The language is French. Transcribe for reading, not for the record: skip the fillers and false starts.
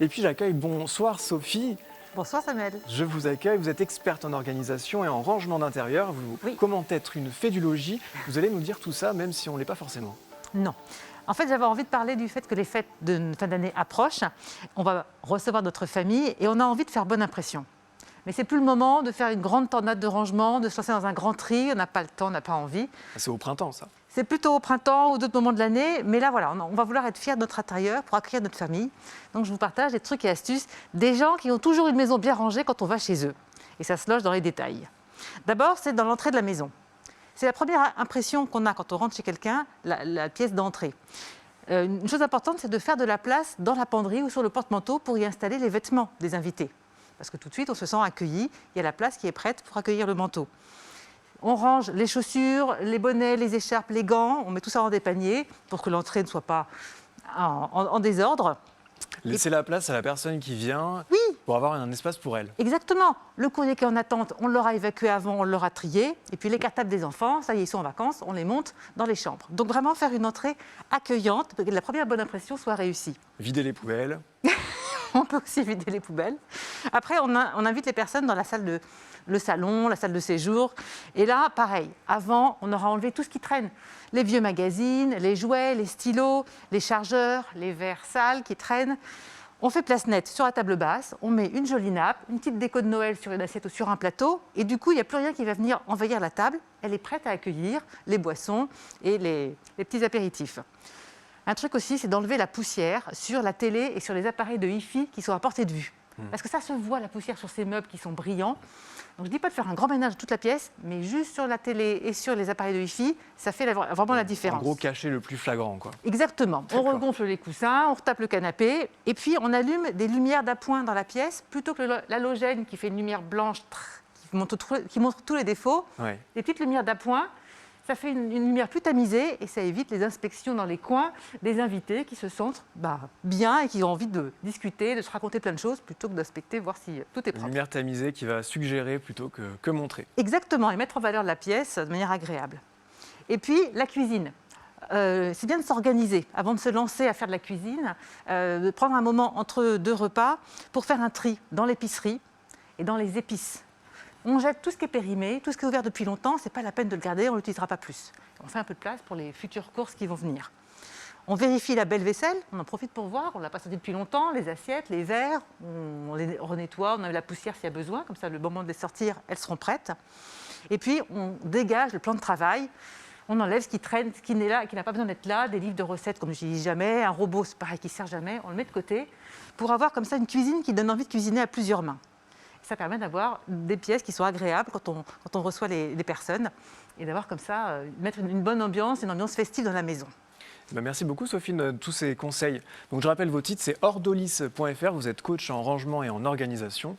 Et puis j'accueille, bonsoir Sophie, Bonsoir Samuel. je vous accueille, vous êtes experte en organisation et en rangement d'intérieur, Oui. comment être une fée du logis, vous allez nous dire tout ça même si on ne l'est pas forcément. Non. En fait, j'avais envie de parler du fait que les fêtes de fin d'année approchent. On va recevoir notre famille et on a envie de faire bonne impression. Mais c'est plus le moment de faire une grande tornade de rangement, de se lancer dans un grand tri. On n'a pas le temps, on n'a pas envie. C'est au printemps ça. C'est plutôt au printemps ou d'autres moments de l'année. Mais là, voilà, on va vouloir être fiers de notre intérieur pour accueillir notre famille. Donc, je vous partage des trucs et astuces des gens qui ont toujours une maison bien rangée quand on va chez eux. Et ça se loge dans les détails. D'abord, c'est dans l'entrée de la maison. C'est la première impression qu'on a quand on rentre chez quelqu'un, la pièce d'entrée. Une chose importante, c'est de faire de la place dans la penderie ou sur le porte-manteau pour y installer les vêtements des invités. Parce que tout de suite, on se sent accueilli, il y a la place qui est prête pour accueillir le manteau. On range les chaussures, les bonnets, les écharpes, les gants, on met tout ça dans des paniers pour que l'entrée ne soit pas en désordre. Laissez la place à la personne qui vient Oui. pour avoir un espace pour elle. Exactement. Le courrier qui est en attente, on l'aura évacué avant, on l'aura trié. Et puis les cartables des enfants, ça y est, ils sont en vacances, on les monte dans les chambres. Donc vraiment faire une entrée accueillante, pour que la première bonne impression soit réussie. Vider les poubelles. On peut aussi vider les poubelles. Après, on invite les personnes dans la salle le salon, la salle de séjour. Et là, pareil, avant, on aura enlevé tout ce qui traîne. Les vieux magazines, les jouets, les stylos, les chargeurs, les verres sales qui traînent. On fait place nette sur la table basse, on met une jolie nappe, une petite déco de Noël sur une assiette ou sur un plateau, et du coup, il n'y a plus rien qui va venir envahir la table. Elle est prête à accueillir les boissons et les petits apéritifs. Un truc aussi, c'est d'enlever la poussière sur la télé et sur les appareils de hi-fi qui sont à portée de vue. Parce que ça se voit, la poussière sur ces meubles qui sont brillants. Donc je ne dis pas de faire un grand ménage de toute la pièce, mais juste sur la télé et sur les appareils de hi-fi, ça fait vraiment la différence. En gros, cacher le plus flagrant quoi. Exactement. On D'accord. regonfle les coussins, on retape le canapé, et puis on allume des lumières d'appoint dans la pièce, plutôt que l'halogène qui fait une lumière blanche qui montre tous les défauts. Ouais. Les petites lumières d'appoint, ça fait une lumière plus tamisée et ça évite les inspections dans les coins des invités qui se sentent bien et qui ont envie de discuter, de se raconter plein de choses plutôt que d'inspecter, voir si tout est Une propre. lumière tamisée qui va suggérer plutôt que montrer. Exactement, et mettre en valeur la pièce de manière agréable. Et puis, la cuisine. C'est bien de s'organiser avant de se lancer à faire de la cuisine, de prendre un moment entre deux repas pour faire un tri dans l'épicerie et dans les épices. On jette tout ce qui est périmé, tout ce qui est ouvert depuis longtemps, c'est pas la peine de le garder, on ne l'utilisera pas plus. On fait un peu de place pour les futures courses qui vont venir. On vérifie la belle vaisselle, on en profite pour voir, on ne l'a pas sortie depuis longtemps, les assiettes, les verres, on les renettoie, on enlève la poussière s'il y a besoin, comme ça le moment de les sortir, elles seront prêtes. Et puis on dégage le plan de travail, on enlève ce qui traîne, ce qui n'est là, qui n'a pas besoin d'être là, des livres de recettes comme je dis jamais, un robot c'est pareil qui ne sert jamais, on le met de côté pour avoir comme ça une cuisine qui donne envie de cuisiner à plusieurs mains. Ça permet d'avoir des pièces qui sont agréables quand on reçoit les personnes et d'avoir comme ça, mettre une bonne ambiance, une ambiance festive dans la maison. Merci beaucoup Sophie de tous ces conseils. Donc je rappelle vos titres, c'est ordolis.fr, vous êtes coach en rangement et en organisation.